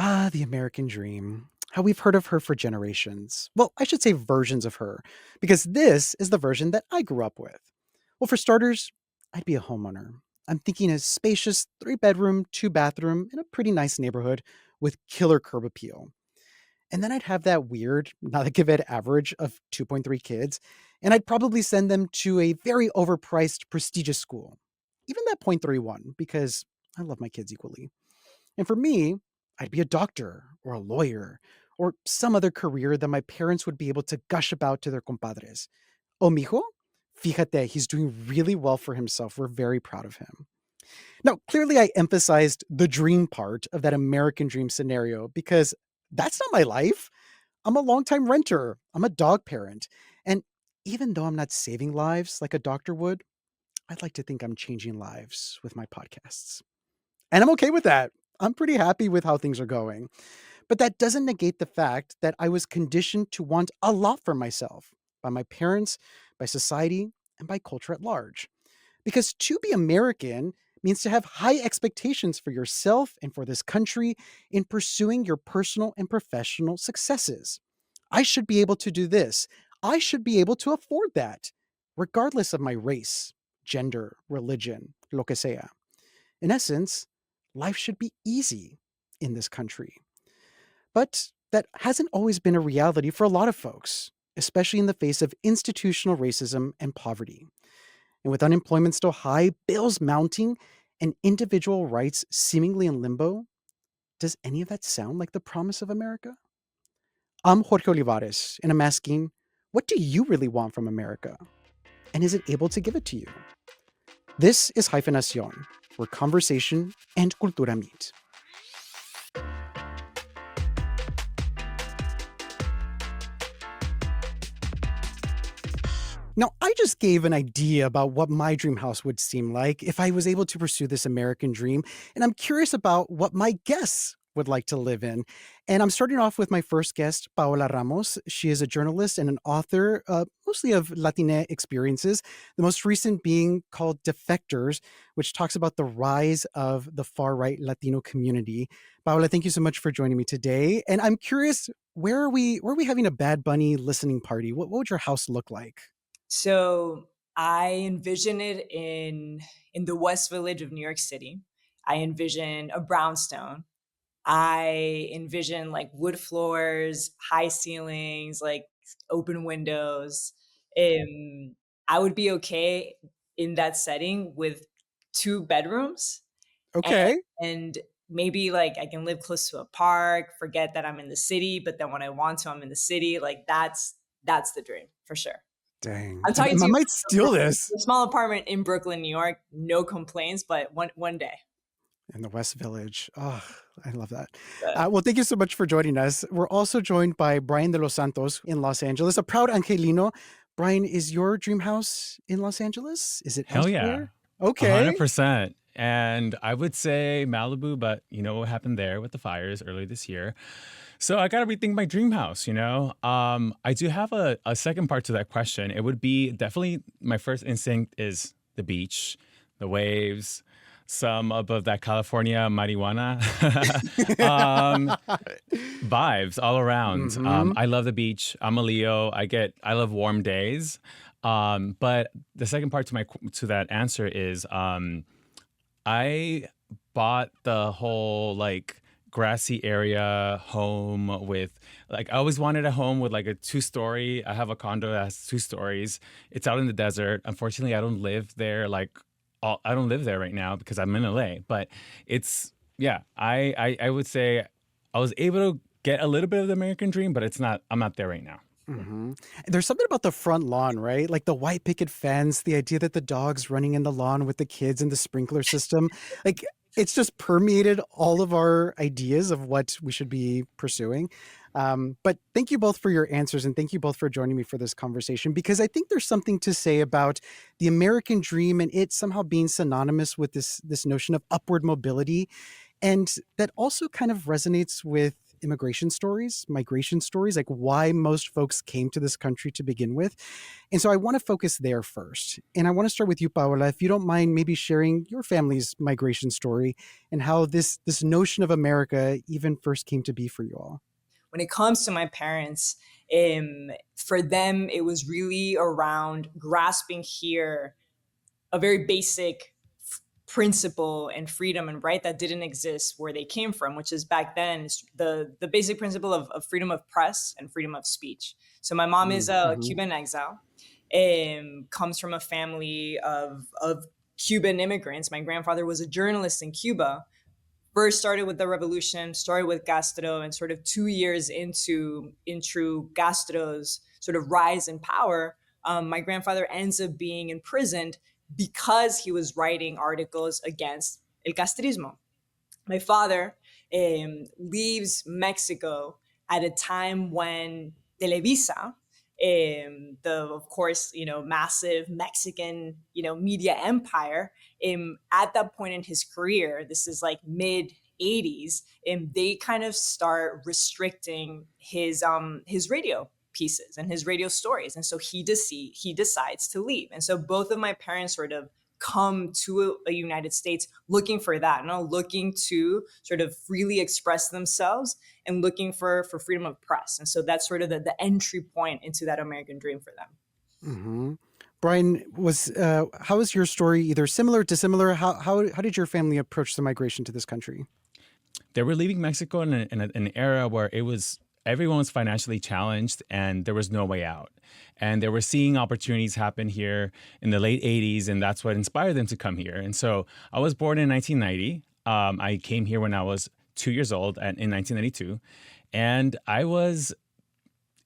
Ah, the American dream. How we've heard of her for generations. Well, I should say versions of her, because this is the version that I grew up with. Well, for starters, I'd be a homeowner. I'm thinking a spacious 3 bedroom, 2 bathroom in a pretty nice neighborhood with killer curb appeal. And then I'd have that weird, not a give it average of 2.3 kids, and I'd probably send them to a very overpriced, prestigious school. Even that 0.31, because I love my kids equally. And for me, I'd be a doctor or a lawyer or some other career that my parents would be able to gush about to their compadres. Oh, mijo, fíjate, he's doing really well for himself. We're very proud of him. Now, clearly, I emphasized the dream part of that American dream scenario because that's not my life. I'm a longtime renter, I'm a dog parent. And even though I'm not saving lives like a doctor would, I'd like to think I'm changing lives with my podcasts. And I'm okay with that. I'm pretty happy with how things are going. But that doesn't negate the fact that I was conditioned to want a lot for myself by my parents, by society, and by culture at large. Because to be American means to have high expectations for yourself and for this country in pursuing your personal and professional successes. I should be able to do this. I should be able to afford that, regardless of my race, gender, religion, lo que sea. In essence, life should be easy in this country. But that hasn't always been a reality for a lot of folks, especially in the face of institutional racism and poverty. And with unemployment still high, bills mounting, and individual rights seemingly in limbo, does any of that sound like the promise of America? I'm Jorge Olivares, and I'm asking, what do you really want from America? And is it able to give it to you? This is Hyphenacion, where conversation and cultura meet. Now, I just gave an idea about what my dream house would seem like if I was able to pursue this American dream, and I'm curious about what my guests would like to live in. And I'm starting off with my first guest, Paola Ramos. She is a journalist and an author, mostly of Latina experiences, the most recent being called Defectors, which talks about the rise of the far right Latino community. Paola, thank you so much for joining me today. And I'm curious, where are we having a Bad Bunny listening party? What would your house look like? So I envision it in the West Village of New York City. I envision a brownstone. I envision like wood floors, high ceilings, like open windows. Um, I would be okay in that setting with 2 bedrooms and, Okay. and maybe like I can live close to a park, forget that I'm in the city, but then when I want to, I'm in the city. Like that's the dream for sure. Dang. I'm I, talking I to you might from steal Brooklyn. this. A small apartment in Brooklyn, New York, no complaints, but one day. In the West Village. Oh, I love that. But Well, thank you so much for joining us. We're also joined by Brian De Los Santos in Los Angeles, a proud Angelino. Brian, is your dream house in Los Angeles? Is it Hell yeah. elsewhere? Okay. 100%. And I would say Malibu, but you know what happened there with the fires earlier this year. So I got to rethink my dream house. I do have a second part to that question. It would be definitely my first instinct is the beach, the waves, some of that California marijuana um, vibes all around. hmm I love the beach. I'm a Leo. I love warm days. But the second part to that answer is I bought the whole like grassy area home with like I always wanted a home with like a 2 story. I have a condo that has 2 stories. It's out in the desert. Unfortunately, I don't live there I don't live there right now because I'm in LA. But it's yeah, I would say I was able to get a little bit of the American dream, but I'm not there right now. hmm There's something about the front lawn, right? Like the white picket fence, the idea that the dog's running in the lawn with the kids and the sprinkler system. Like it's just permeated all of our ideas of what we should be pursuing. But thank you both for your answers and thank you both for joining me for this conversation because I think there's something to say about the American dream and it somehow being synonymous with this notion of upward mobility and that also kind of resonates with immigration stories, migration stories, like why most folks came to this country to begin with. And so I want to focus there first. And I want to start with you, Paola, if you don't mind maybe sharing your family's migration story and how this notion of America even first came to be for you all. When it comes to my parents, for them, it was really around grasping here a very basic principle and freedom and right that didn't exist where they came from, which is back then the basic principle of freedom of press and freedom of speech. So my mom is a Mm-hmm. Cuban exile, comes from a family of Cuban immigrants. My grandfather was a journalist in Cuba, first started with the revolution, started with Castro, and sort of 2 years into Castro's sort of rise in power, my grandfather ends up being imprisoned because he was writing articles against el castrismo. My father leaves Mexico at a time when Televisa, the of course massive Mexican media empire, at that point in his career, this is like mid 80s, they kind of start restricting his radio pieces and his radio stories, and so he decides to leave, and so both of my parents sort of come to a United States looking for that, looking to sort of freely express themselves and looking for freedom of press. And so that's sort of the entry point into that American dream for them. Mm-hmm. Brian, how was your story either similar, dissimilar? How did your family approach the migration to this country? They were leaving Mexico in an era where it was everyone was financially challenged and there was no way out. And they were seeing opportunities happen here in the late 80s, and that's what inspired them to come here. And so I was born in 1990. I came here when I was 2 years old in 1992. And I was,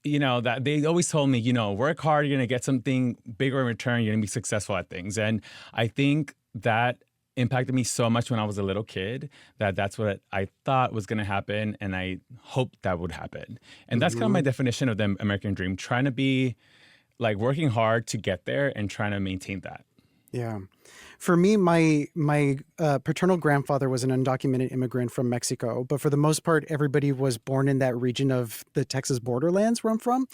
that they always told me, work hard, you're going to get something bigger in return, you're going to be successful at things. And I think that impacted me so much when I was a little kid that's what I thought was going to happen, and I hoped that would happen. And that's kind of my Mm-hmm. definition of the American dream, trying to be like working hard to get there and trying to maintain that. Yeah. For me, my paternal grandfather was an undocumented immigrant from Mexico, but for the most part, everybody was born in that region of the Texas borderlands where I'm from.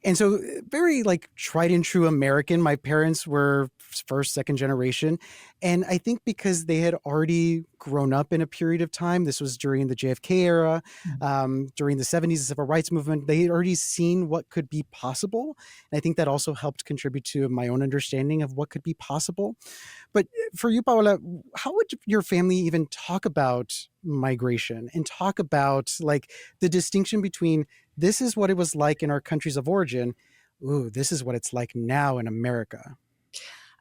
And so very like tried and true American. My parents were first, second generation. And I think because they had already grown up in a period of time, this was during the JFK era, during the 70s, the civil rights movement, they had already seen what could be possible. And I think that also helped contribute to my own understanding of what could be possible. But for you, Paola, how would your family even talk about migration and talk about like the distinction between this is what it was like in our countries of origin. Ooh, this is what it's like now in America.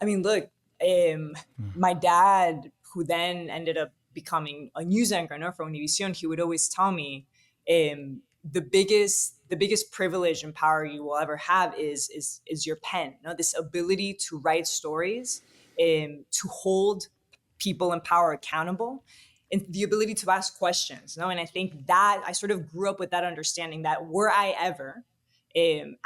I mean, look, Mm. my dad, who then ended up becoming a news anchor, no, for Univision, he would always tell me, the biggest privilege and power you will ever have is your pen. This ability to write stories, to hold people in power accountable, and the ability to ask questions. And I think that I sort of grew up with that understanding that were I ever,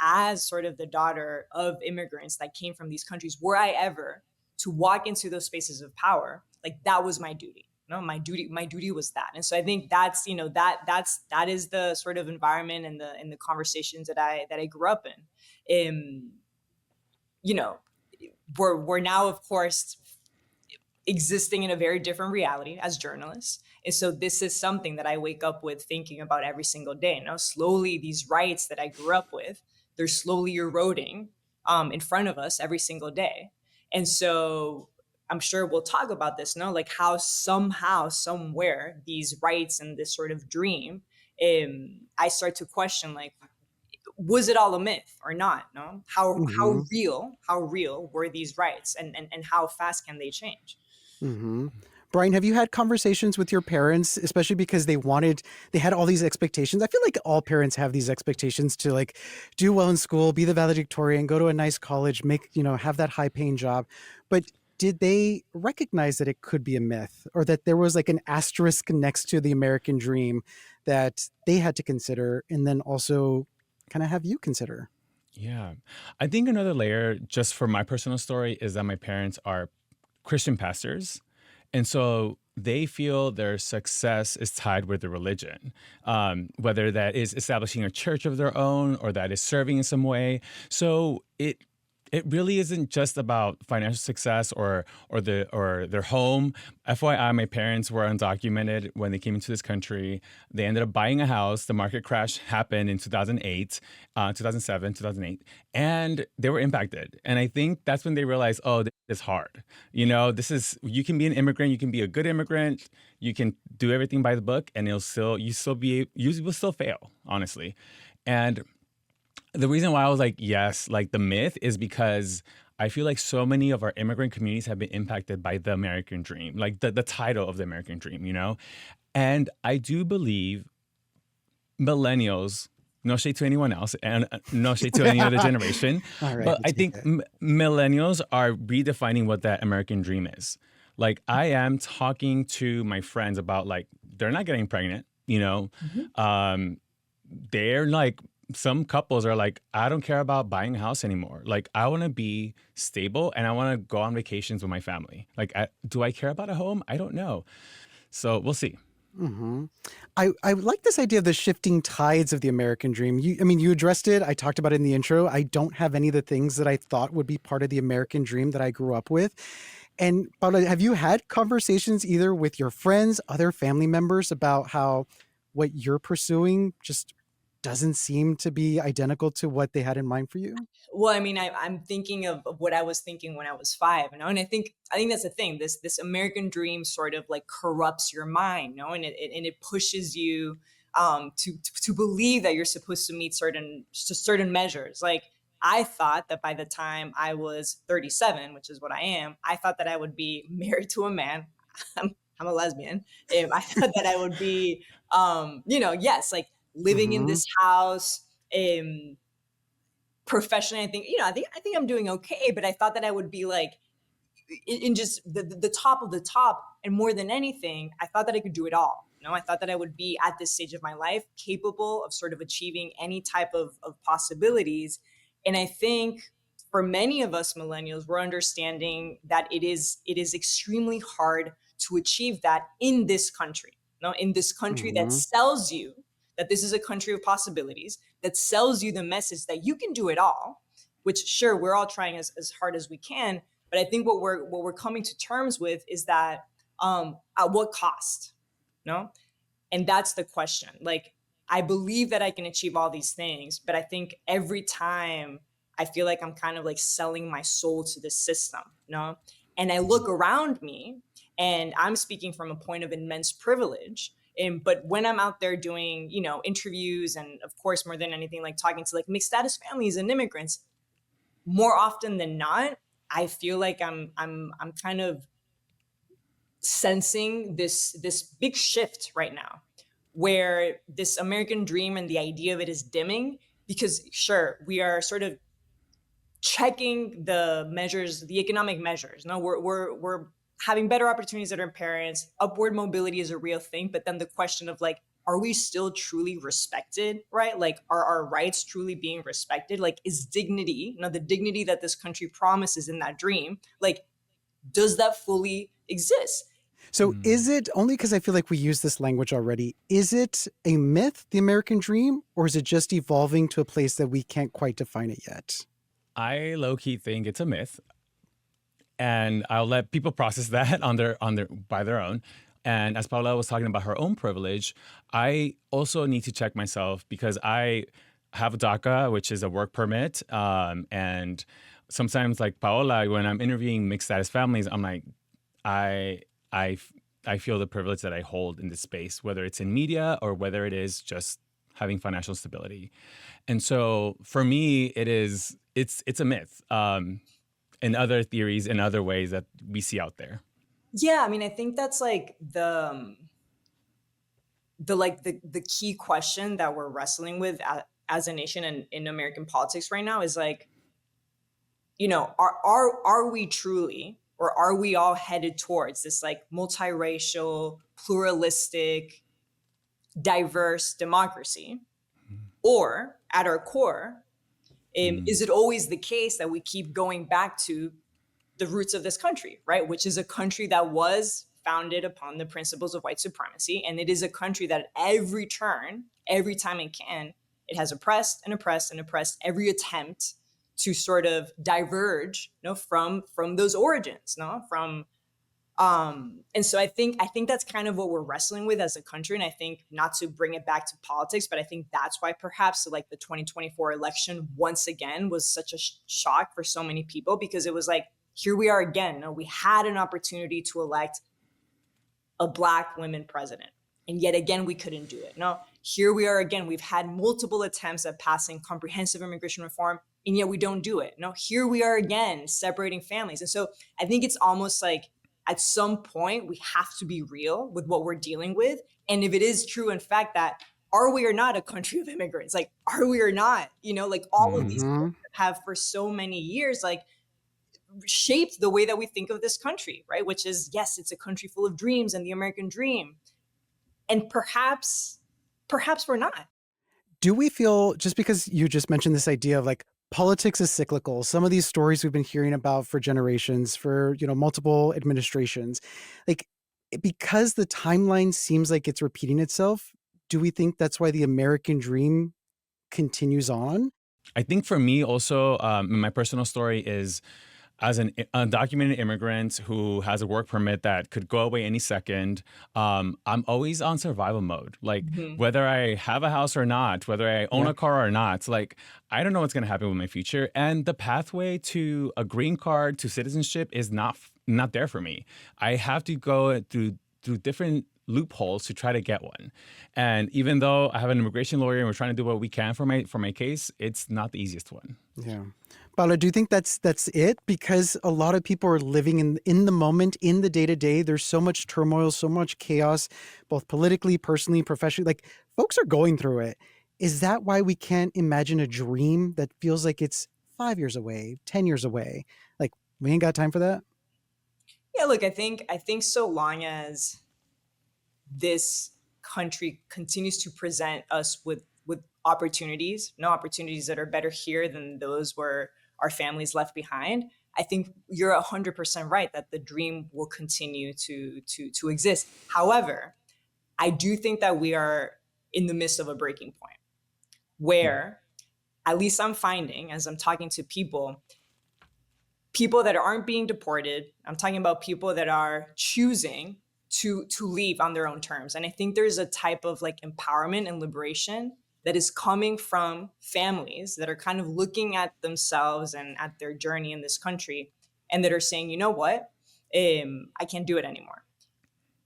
as sort of the daughter of immigrants that came from these countries, were I ever to walk into those spaces of power, like that was my duty. My duty was that. And so I think that's, that is the sort of environment and the conversations that I grew up in. You know, we're now, of course, existing in a very different reality as journalists. And so this is something that I wake up with thinking about every single day. Slowly these rights that I grew up with, they're slowly eroding in front of us every single day. And so I'm sure we'll talk about this, like how somehow, somewhere, these rights and this sort of dream, I start to question, like, was it all a myth or not? No, how Mm-hmm. how real were these rights, and how fast can they change? Mm-hmm. Brian, have you had conversations with your parents, especially because they had all these expectations? I feel like all parents have these expectations to like do well in school, be the valedictorian, go to a nice college, have that high paying job. But did they recognize that it could be a myth or that there was like an asterisk next to the American dream that they had to consider and then also kind of have you consider? Yeah. I think another layer, just for my personal story, is that my parents are Christian pastors. And so they feel their success is tied with their religion, whether that is establishing a church of their own or that is serving in some way. So it really isn't just about financial success or their home. FYI, my parents were undocumented when they came into this country. They ended up buying a house. The market crash happened in 2008, 2007, 2008, and they were impacted. And I think that's when they realized, oh, this is hard. You can be an immigrant, you can be a good immigrant, you can do everything by the book, and you will still fail, honestly. And the reason why I was like, yes, like the myth is because I feel like so many of our immigrant communities have been impacted by the American dream, like the title of the American dream, you know? And I do believe millennials, no shade to anyone else and no shade to any other generation, All right, but we I take think it. millennials are redefining what that American dream is. Like I am talking to my friends about like, they're not getting pregnant, you know? Mhm. They're like some couples are like, I don't care about buying a house anymore. Like I want to be stable and I want to go on vacations with my family. Like do I care about a home? I don't know. So we'll see. Hmm. I like this idea of the shifting tides of the American dream. You addressed it. I talked about it in the intro. I don't have any of the things that I thought would be part of the American dream that I grew up with. And Paula, have you had conversations either with your friends, other family members about how what you're pursuing just doesn't seem to be identical to what they had in mind for you? Well, I mean, I'm thinking of what I was thinking when I was 5, and I think that's the thing. This American dream sort of like corrupts your mind, and it pushes you to believe that you're supposed to meet certain measures. Like I thought that by the time I was 37, which is what I am, I thought that I would be married to a man. I'm a lesbian. I thought that I would be, yes, like living in Hmm. this house. Professionally, I think I'm doing okay, but I thought that I would be like in just the top of the top, and more than anything, I thought that I could do it all. I thought that I would be at this stage of my life capable of sort of achieving any type of possibilities. And I think for many of us millennials, we're understanding that it is extremely hard to achieve that in this country. In this country that Hmm. sells you that this is a country of possibilities, that sells you the message that you can do it all, which sure, we're all trying as hard as we can. But I think what we're coming to terms with is that at what cost? No? And that's the question. Like, I believe that I can achieve all these things, but I think every time I feel like I'm kind of like selling my soul to the system, no? And I look around me, and I'm speaking from a point of immense privilege. But when I'm out there doing, interviews, and of course, more than anything, like talking to like mixed status families and immigrants, more often than not, I feel like I'm kind of sensing this big shift right now, where this American dream and the idea of it is dimming, because sure, we are sort of checking the measures, the economic measures. No, we're having better opportunities than our parents. Upward mobility is a real thing, but then the question of like, are we still truly respected? Right? Like, are our rights truly being respected? Like, is dignity, the dignity that this country promises in that dream, like, does that fully exist? So Mm. is it only because I feel like we use this language already? Is it a myth, the American dream, or is it just evolving to a place that we can't quite define it yet? I low key think it's a myth, and I'll let people process that on their by their own. And as Paula was talking about her own privilege, I also need to check myself because I have a DACA, which is a work permit, and sometimes like Paola, when I'm interviewing mixed status families, I'm like, I I I feel the privilege that I hold in this space, whether it's in media or whether it is just having financial stability. And so for me, it's a myth. And other theories and other ways that we see out there. Yeah, I mean, I think that's like the key question that we're wrestling with as a nation and in American politics right now is like, are we truly, or are we all headed towards this like multiracial, pluralistic, diverse democracy? Or at our core, Mm. is it always the case that we keep going back to the roots of this country, right? Which is a country that was founded upon the principles of white supremacy. And it is a country that at every turn, every time it can, it has oppressed and oppressed and oppressed every attempt to sort of diverge, from those origins, from and so I think that's kind of what we're wrestling with as a country. And I think, not to bring it back to politics, but I think that's why perhaps like the 2024 election once again was such a shock for so many people, because it was like, here we are again. We had an opportunity to elect a Black woman president, and yet again we couldn't do it. Here we are again. We've had multiple attempts at passing comprehensive immigration reform, and yet we don't do it. Here we are again, separating families. And so I think it's almost like, at some point, we have to be real with what we're dealing with. And if it is true, in fact, that are we or not a country of immigrants? Like, are we or not? Like all of these Mm-hmm. have for so many years, like, shaped the way that we think of this country, right? Which is, yes, it's a country full of dreams and the American dream. And perhaps we're not. Do we feel, just because you just mentioned this idea of like politics is cyclical, some of these stories we've been hearing about for generations, for multiple administrations, like, because the timeline seems like it's repeating itself, do we think that's why the American dream continues on? I think for me also, my personal story is, as an undocumented immigrant who has a work permit that could go away any second, I'm always on survival mode. Like, whether I have a house or not, whether I own a car or not, like, I don't know what's going to happen with my future. And the pathway to a green card, to citizenship, is not there for me. I have to go through different loopholes to try to get one. And even though I have an immigration lawyer and we're trying to do what we can for my case, it's not the easiest one. Yeah. Paola, do you think that's it? Because a lot of people are living in the moment, in the day-to-day. There's so much turmoil, so much chaos, both politically, personally, professionally. Like, folks are going through it. Is that why we can't imagine a dream that feels like it's 5 years away, 10 years away? Like, we ain't got time for that? Yeah, look, I think so long as this country continues to present us with opportunities, opportunities that are better here than those where our families left behind, I think you're 100% right that the dream will continue to exist. However, I do think that we are in the midst of a breaking point where, at least I'm finding, as I'm talking to people that aren't being deported, I'm talking about people that are choosing to leave on their own terms. And I think there's a type of like empowerment and liberation that is coming from families that are kind of looking at themselves and at their journey in this country, and that are saying, you know what, I can't do it anymore.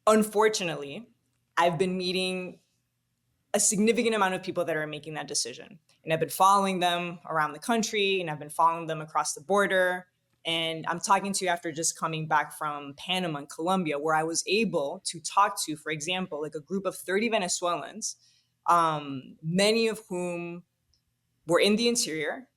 Unfortunately, I've been meeting a significant amount of people that are making that decision. And I've been following them around the country, and I've been following them across the border. And I'm talking to you after just coming back from Panama and Colombia, where I was able to talk to, for example, like a group of 30 Venezuelans, many of whom were in the interior,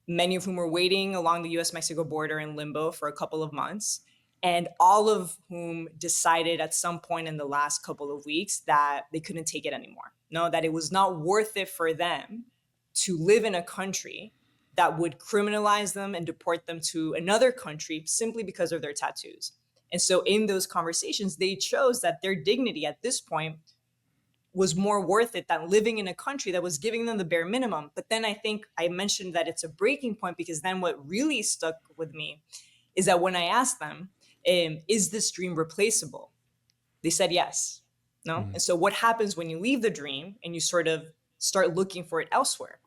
many of whom were waiting along the US-Mexico border in limbo for a couple of months, and all of whom decided at some point in the last couple of weeks that they couldn't take it anymore. That it was not worth it for them to live in a country that would criminalize them and deport them to another country simply because of their tattoos. And so in those conversations, they chose that their dignity at this point was more worth it than living in a country that was giving them the bare minimum. But then I think I mentioned that it's a breaking point, because then what really stuck with me is that when I asked them, is this dream replaceable? They said yes. And so what happens when you leave the dream and you sort of start looking for it elsewhere?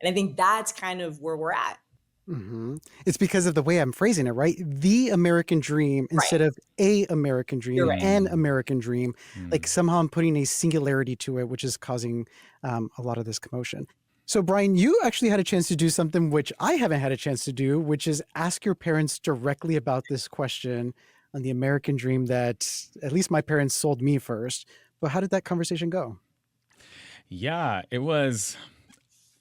And I think that's kind of where we're at. Mm-hmm. It's because of the way I'm phrasing it, right? The American dream instead of a American dream, You're right. an American dream. Like, somehow I'm putting a singularity to it, which is causing a lot of this commotion. So, Brian, you actually had a chance to do something which I haven't had a chance to do, which is ask your parents directly about this question on the American dream that at least my parents sold me first. But how did that conversation go? Yeah, I was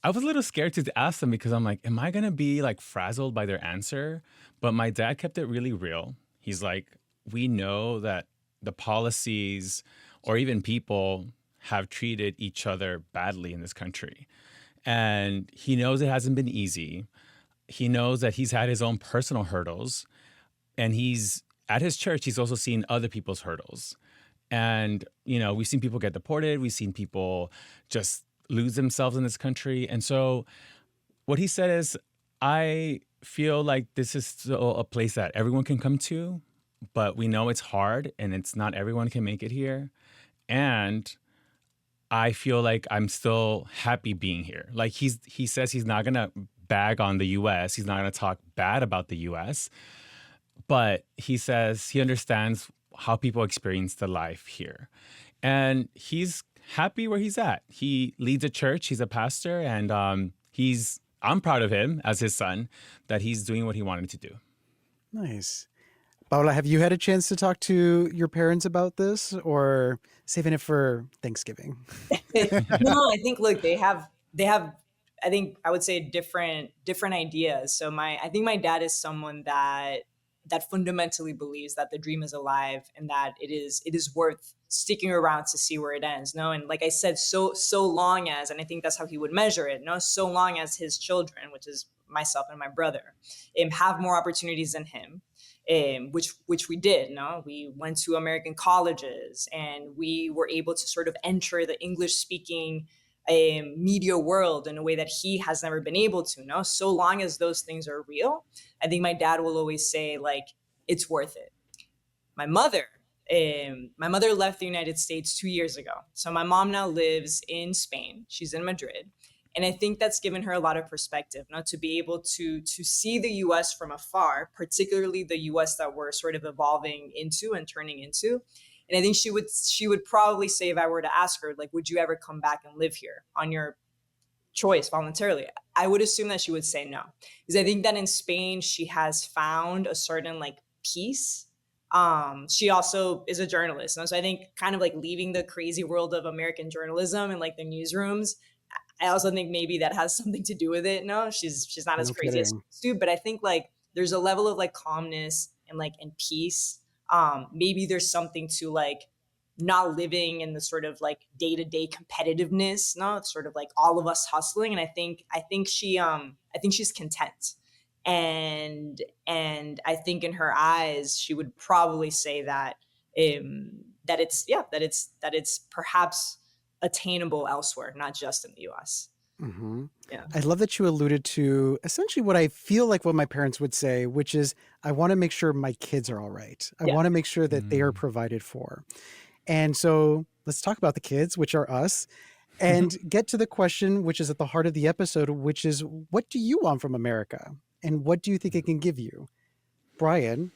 a little scared to ask them, because I'm like, am I going to be like frazzled by their answer? But my dad kept it really real. He's like, we know that the policies or even people have treated each other badly in this country. And he knows it hasn't been easy. He knows that he's had his own personal hurdles. And he's at his church, he's also seen other people's hurdles. And, we've seen people get deported. We've seen people just lose themselves in this country. And so what he said is, I feel like this is still a place that everyone can come to, but we know it's hard and it's not everyone can make it here. And I feel like I'm still happy being here. Like he says he's not gonna bag on the US. He's not gonna talk bad about the US, but he says he understands how people experience the life here. And he's happy where he's at. He leads a church, he's a pastor, and I'm proud of him as his son that he's doing what he wanted to do. Nice. Paola, have you had a chance to talk to your parents about this, or saving it for Thanksgiving? No, I think look, they have I think I would say different ideas. So I think my dad is someone that fundamentally believes that the dream is alive and that it is worth sticking around to see where it ends. No, and like I said, so long as, and I think that's how he would measure it. No, so long as his children, which is myself and my brother, have more opportunities than him, which we did. No, we went to American colleges and we were able to sort of enter the English speaking media world in a way that he has never been able to. No, so long as those things are real, I think my dad will always say like it's worth it. My mother, my mother left the United States 2 years ago, so my mom now lives in Spain. She's in Madrid, and I think that's given her a lot of perspective, not to be able to see the U.S. from afar, particularly the U.S. that we're sort of evolving into and turning into. And I think she would probably say, if I were to ask her, like, would you ever come back and live here on your choice voluntarily? I would assume that she would say no, because I think that in Spain she has found a certain like peace. She also is a journalist, and so I think kind of like leaving the crazy world of American journalism and like the newsrooms, I also think maybe that has something to do with it. No, she's not as No crazy as kidding. Stu, but I think like there's a level of like calmness and peace. Maybe there's something to like not living in the sort of like day-to-day competitiveness, no, it's sort of like all of us hustling. And I think she's content. And I think in her eyes, she would probably say that it's perhaps attainable elsewhere, not just in the US. Hmm. Yeah. I love that you alluded to essentially what I feel like what my parents would say, which is, I want to make sure my kids are all right. I Yeah. want to make sure that they are Mm. provided for. And so let's talk about the kids, which are us, and get to the question, which is at the heart of the episode, which is, what do you want from America? And what do you think it can give you? Brian,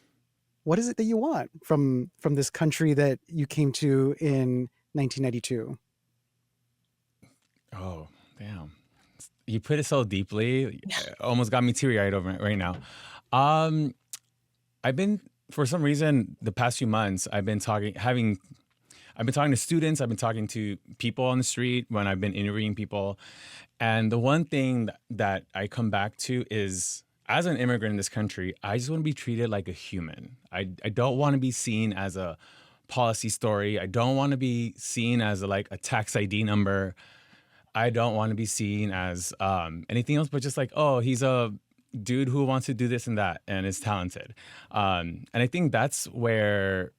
what is it that you want from this country that you came to in 1992? Oh, damn. You put it so deeply, it almost got me teary-eyed over it right now. Um, I've been, for some reason, the past few months, I've been talking to students, I've been talking to people on the street when I've been interviewing people. And the one thing that I come back to is, as an immigrant in this country, I just want to be treated like a human. I don't want to be seen as a policy story. I don't want to be seen as like a tax ID number. I don't want to be seen as anything else but just like, oh, he's a dude who wants to do this and that and is talented. And I think that's where,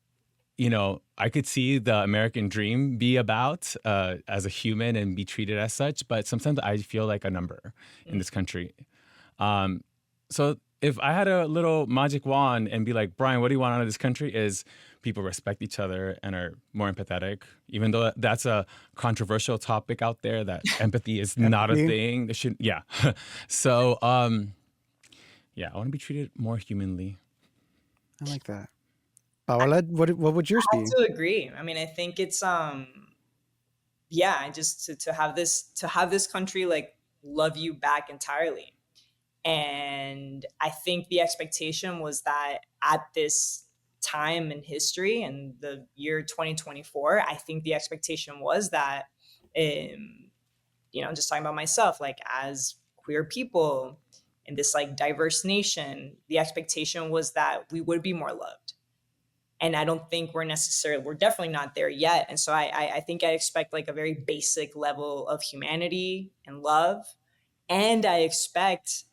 I could see the American dream be about as a human and be treated as such. But sometimes I feel like a number in this country. Um, so if I had a little magic wand and be like, Brian, what do you want out of this country? Is people respect each other and are more empathetic, even though that's a controversial topic out there that empathy is not a Empathy? thing. It should, yeah. So, yeah, I want to be treated more humanly. I like that. Paola, what would yours I be? have to agree. I mean, I think it's yeah, just to have this country like love you back entirely. And I think the expectation was that at this time in history, in the year 2024, I think the expectation was that, um, just talking about myself, like as queer people in this like diverse nation, the expectation was that we would be more loved. And I don't think we're definitely not there yet. And so I think I expect like a very basic level of humanity and love. And I expect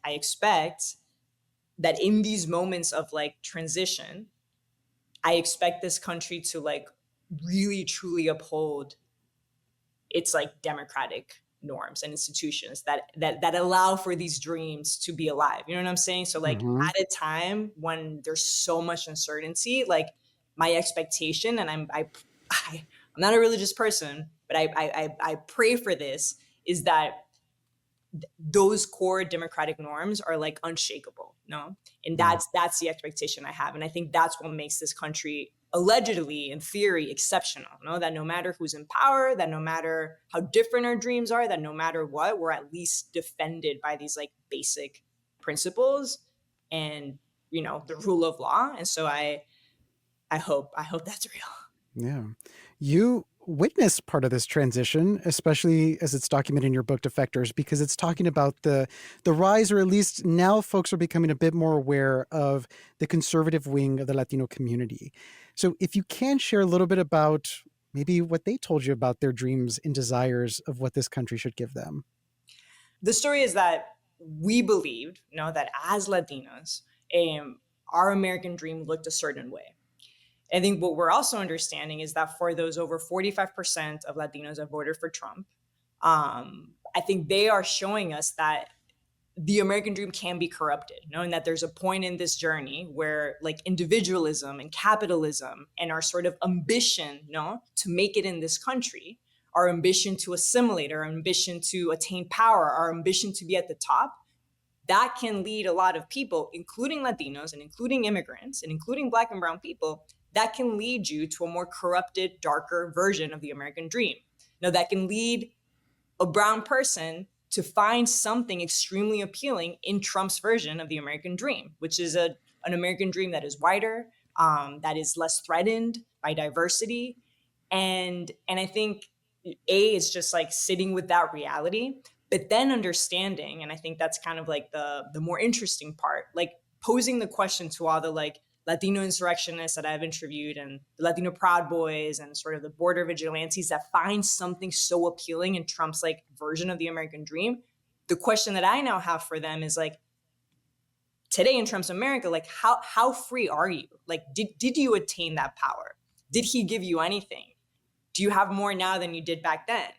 that in these moments of like transition, I expect this country to like really truly uphold its like democratic norms and institutions that allow for these dreams to be alive. You know what I'm saying? So like Hmm. at a time when there's so much uncertainty, like my expectation, and I'm not a religious person, but I pray for this, is that those core democratic norms are like unshakable, no? And Yeah. that's the expectation I have. And I think that's what makes this country allegedly, in theory, exceptional, no? That no matter who's in power, that no matter how different our dreams are, that no matter what, we're at least defended by these like basic principles and, you know, the rule of law. And so I hope that's real. Yeah. You witnessed part of this transition, especially as it's documented in your book Defectors, because it's talking about the rise, or at least now folks are becoming a bit more aware of the conservative wing of the Latino community. So if you can share a little bit about maybe what they told you about their dreams and desires of what this country should give them. The story is that we believed, you know, that as Latinos, our American dream looked a certain way. I think what we're also understanding is that for those over 45% of Latinos that voted for Trump, I think they are showing us that the American dream can be corrupted, knowing that there's a point in this journey where like individualism and capitalism and our sort of ambition, no, to make it in this country, our ambition to assimilate, our ambition to attain power, our ambition to be at the top, that can lead a lot of people, including Latinos and including immigrants and including Black and Brown people, that can lead you to a more corrupted, darker version of the American dream. Now, that can lead a brown person to find something extremely appealing in Trump's version of the American dream, which is an American dream that is wider, that is less threatened by diversity. And I think is just like sitting with that reality, but then understanding, and I think that's kind of like the more interesting part, like posing the question to all the like Latino insurrectionists that I've interviewed and the Latino Proud Boys and sort of the border vigilantes that find something so appealing in Trump's like version of the American dream. The question that I now have for them is like, today in Trump's America, like how free are you? Like, did you attain that power? Did he give you anything? Do you have more now than you did back then?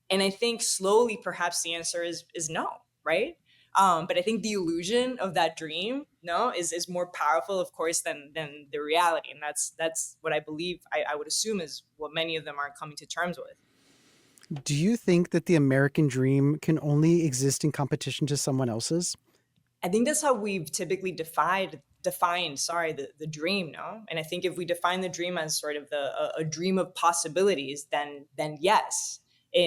And I think slowly, perhaps the answer is no, right? But I think the illusion of that dream, no, is more powerful, of course, than the reality, and that's what I believe. I would assume is what many of them are coming to terms with. Do you think that the American dream can only exist in competition to someone else's? I think that's how we've typically defined the dream, no? And I think if we define the dream as sort of a dream of possibilities, then yes.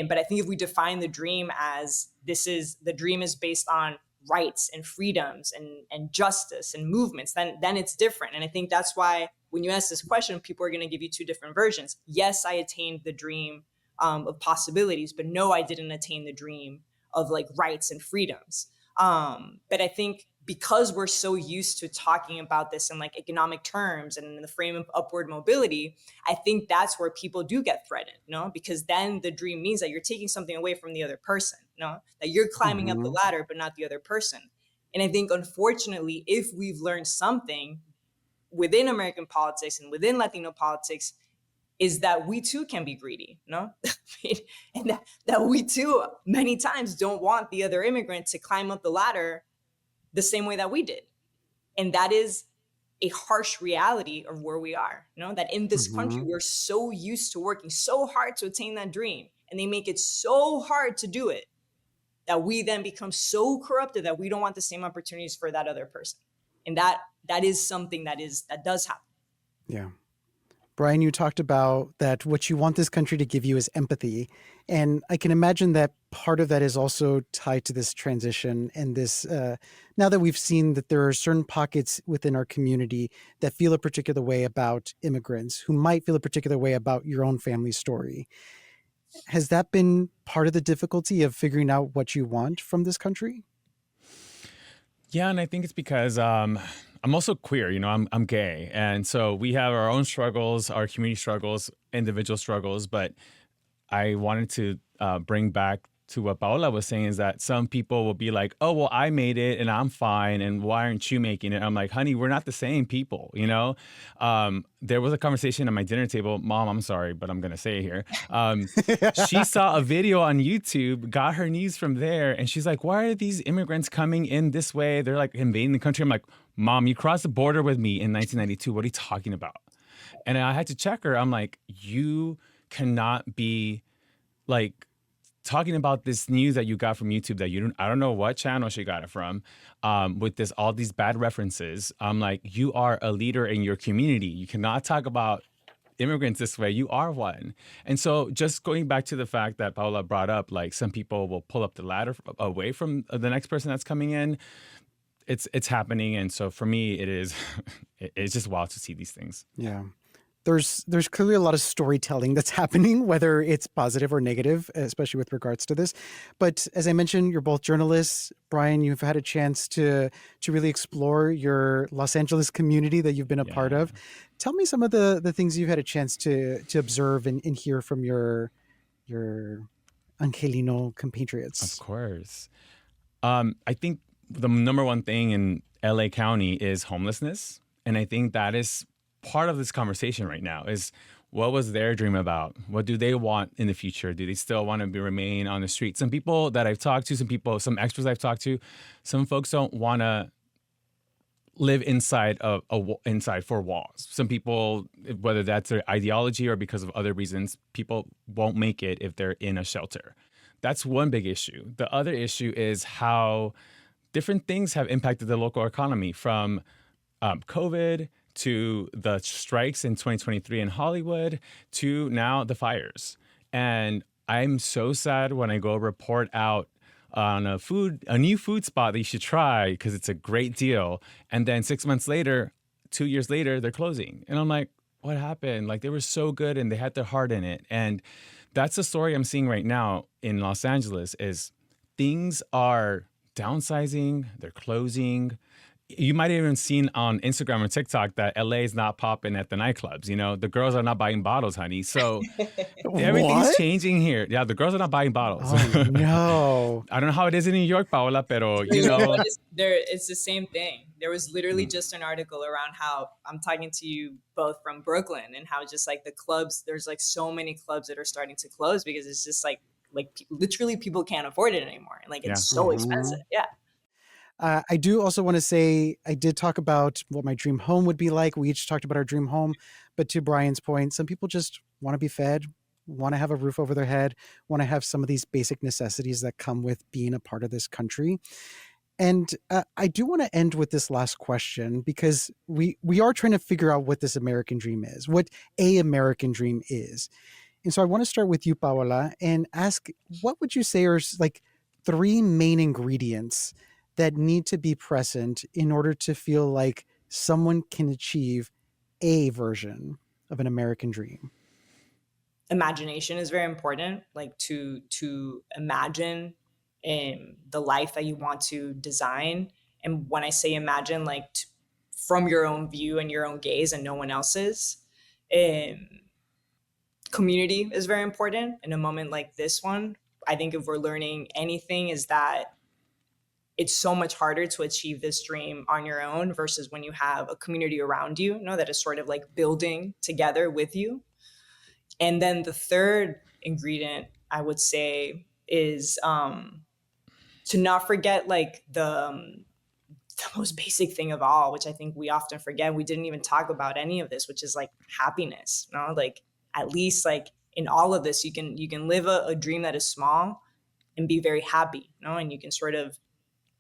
But I think if we define the dream as the dream is based on rights and freedoms and justice and movements, then it's different. And I think that's why when you ask this question, people are going to give you two different versions. Yes, I attained the dream of possibilities, but no, I didn't attain the dream of like rights and freedoms. But I think because we're so used to talking about this in like economic terms and in the frame of upward mobility, I think that's where people do get threatened, no? Because then the dream means that you're taking something away from the other person, no? That you're climbing up the Hmm. ladder, but not the other person. And I think, unfortunately, if we've learned something within American politics and within Latino politics, is that we too can be greedy, no? And that we too many times don't want the other immigrant to climb up the ladder the same way that we did. And that is a harsh reality of where we are, you know, that in this country, Hmm. we're so used to working so hard to attain that dream, and they make it so hard to do it that we then become so corrupted that we don't want the same opportunities for that other person. And that is something that does happen. Yeah. Brian, you talked about that what you want this country to give you is empathy. And I can imagine that part of that is also tied to this transition and this, now that we've seen that there are certain pockets within our community that feel a particular way about immigrants, who might feel a particular way about your own family story. Has that been part of the difficulty of figuring out what you want from this country? Yeah, and I think it's because I'm also queer. You know, I'm gay, and so we have our own struggles, our community struggles, individual struggles. But I wanted to bring back to what Paola was saying is that some people will be like, oh, well, I made it and I'm fine. And why aren't you making it? I'm like, honey, we're not the same people, you know? There was a conversation at my dinner table. Mom, I'm sorry, but I'm going to say it here. She saw a video on YouTube, got her news from there. And she's like, why are these immigrants coming in this way? They're like invading the country. I'm like, Mom, you crossed the border with me in 1992. What are you talking about? And I had to check her. I'm like, you cannot be like talking about this news that you got from YouTube that I don't know what channel she got it from, with all these bad references. I'm like, you are a leader in your community. You cannot talk about immigrants this way. You are one. And so just going back to the fact that Paola brought up, like some people will pull up the ladder away from the next person that's coming in. It's happening. And so for me, it is, it's just wild to see these things. Yeah. There's clearly a lot of storytelling that's happening, whether it's positive or negative, especially with regards to this. But as I mentioned, you're both journalists. Brian, you've had a chance to really explore your Los Angeles community that you've been a part of. Tell me some of the things you've had a chance to observe and hear from your Angelino compatriots. Of course. I think the number one thing in LA County is homelessness. And I think that is part of this conversation right now is what was their dream about? What do they want in the future? Do they still want to remain on the street? Some people that I've talked to, some experts I've talked to, some folks don't want to live inside inside four walls. Some people, whether that's their ideology or because of other reasons, people won't make it if they're in a shelter. That's one big issue. The other issue is how different things have impacted the local economy, from COVID to the strikes in 2023 in Hollywood to now the fires. And I'm so sad when I go report out on a new food spot that you should try because it's a great deal. And then 6 months later, 2 years later, they're closing. And I'm like, what happened? Like, they were so good and they had their heart in it. And that's the story I'm seeing right now in Los Angeles is things are downsizing, they're closing. You might have even seen on Instagram or TikTok that LA is not popping at the nightclubs. You know, the girls are not buying bottles, honey. So everything's changing here. Yeah, the girls are not buying bottles. Oh, no. I don't know how it is in New York, Paola, pero, you know. It's the same thing. There was literally just an article around how I'm talking to you both from Brooklyn and how just like the clubs, there's like so many clubs that are starting to close because it's just like literally people can't afford it anymore. Like it's so expensive. Yeah. I do also want to say I did talk about what my dream home would be like. We each talked about our dream home. But to Brian's point, some people just want to be fed, want to have a roof over their head, want to have some of these basic necessities that come with being a part of this country. And I do want to end with this last question because we are trying to figure out what this American dream is, what a American dream is. And so I want to start with you, Paola, and ask, what would you say are like 3 main ingredients that need to be present in order to feel like someone can achieve a version of an American dream? Imagination is very important, like to imagine the life that you want to design. And when I say imagine, like from your own view and your own gaze and no one else's. Community is very important in a moment like this one. I think if we're learning anything is that it's so much harder to achieve this dream on your own versus when you have a community around you, that is sort of like building together with you. And then the third ingredient I would say is to not forget like the most basic thing of all, which I think we often forget. We didn't even talk about any of this, which is like happiness. Like at least like in all of this, you can live a dream that is small and be very happy, and you can sort of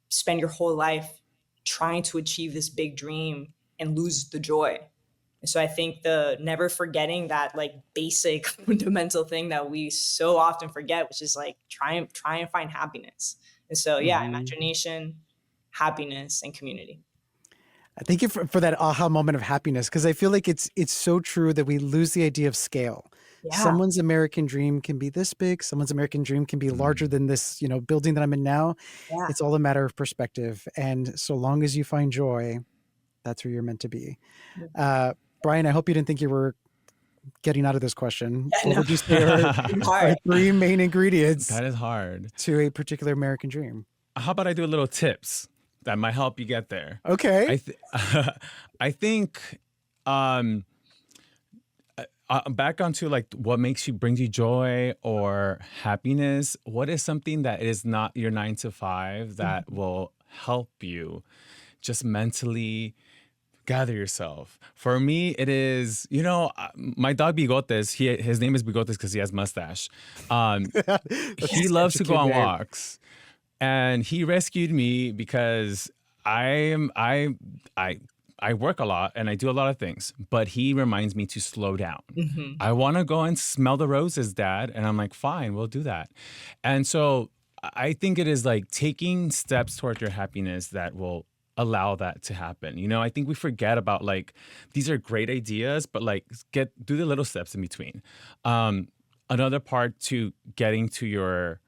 spend your whole life trying to achieve this big dream and lose the joy. And so I think the never forgetting that like basic fundamental thing that we so often forget, which is like try and find happiness. And so, imagination, happiness, and community. Thank you for that aha moment of happiness, because I feel like it's so true that we lose the idea of scale. Yeah. Someone's American dream can be this big. Someone's American dream can be larger than this, building that I'm in now. Yeah. It's all a matter of perspective. And so long as you find joy, that's where you're meant to be. Brian, I hope you didn't think you were getting out of this question. I What know. would you say are Hard. three main ingredients That is hard. to a particular American dream? How about I do a little tips that might help you get there? Okay. I th- I think um back onto like what brings you joy or happiness. What is something that is not your 9 to 5 that will help you just mentally gather yourself? For me, it is, my dog Bigotes. His name is Bigotes because he has mustache. He That's loves such a to go cute on name. walks, and he rescued me because I work a lot and I do a lot of things, but he reminds me to slow down. Mhm. I want to go and smell the roses, Dad. And I'm like, fine, we'll do that. And so I think it is like taking steps toward your happiness that will allow that to happen. I think we forget about like, these are great ideas, but like do the little steps in between. Another part to getting to your,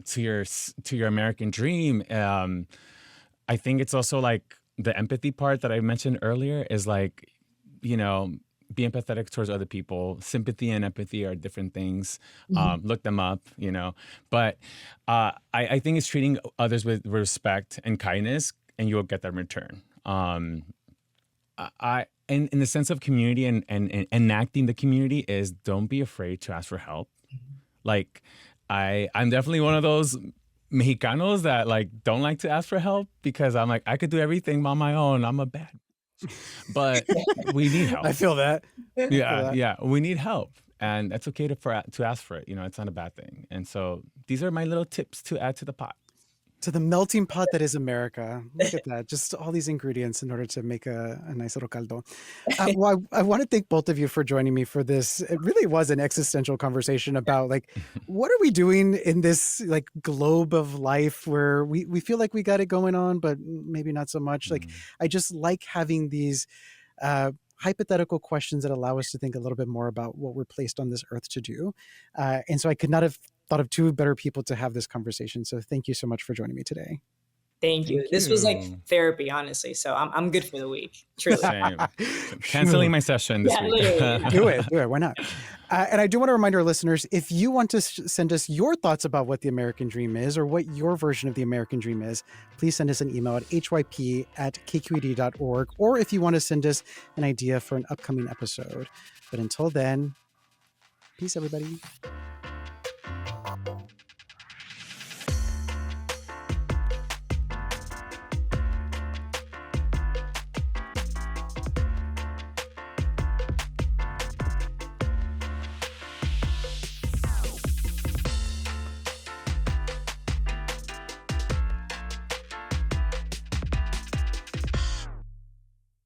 to your American dream, I think it's also like the empathy part that I mentioned earlier is like, be empathetic towards other people. Sympathy and empathy are different things. Look them up, But I think it's treating others with respect and kindness, and you'll get that in return. In the sense of community and enacting the community is don't be afraid to ask for help. Like I'm definitely one of those Mexicanos that like don't like to ask for help because I'm like, I could do everything on my own. I'm a bad, but we need help. I feel that. Yeah, we need help, and it's okay to ask for it. It's not a bad thing. And so these are my little tips to add to the pot. To the melting pot that is America. Look at that. Just all these ingredients in order to make a nice little caldo. Well, I want to thank both of you for joining me for this. It really was an existential conversation about like, what are we doing in this like globe of life where we feel like we got it going on, but maybe not so much. Like, I just like having these hypothetical questions that allow us to think a little bit more about what we're placed on this earth to do. And so I could not have thought of two better people to have this conversation. So thank you so much for joining me today. Thank you. Thank This was like you. therapy, honestly. So I'm good for the week. Truly. Same. Canceling my session this week. literally. Do it. Why not? And I do want to remind our listeners, if you want to send us your thoughts about what the American dream is or what your version of the American dream is, please send us an email at hyp@kqed.org, or if you want to send us an idea for an upcoming episode. But until then, peace, everybody.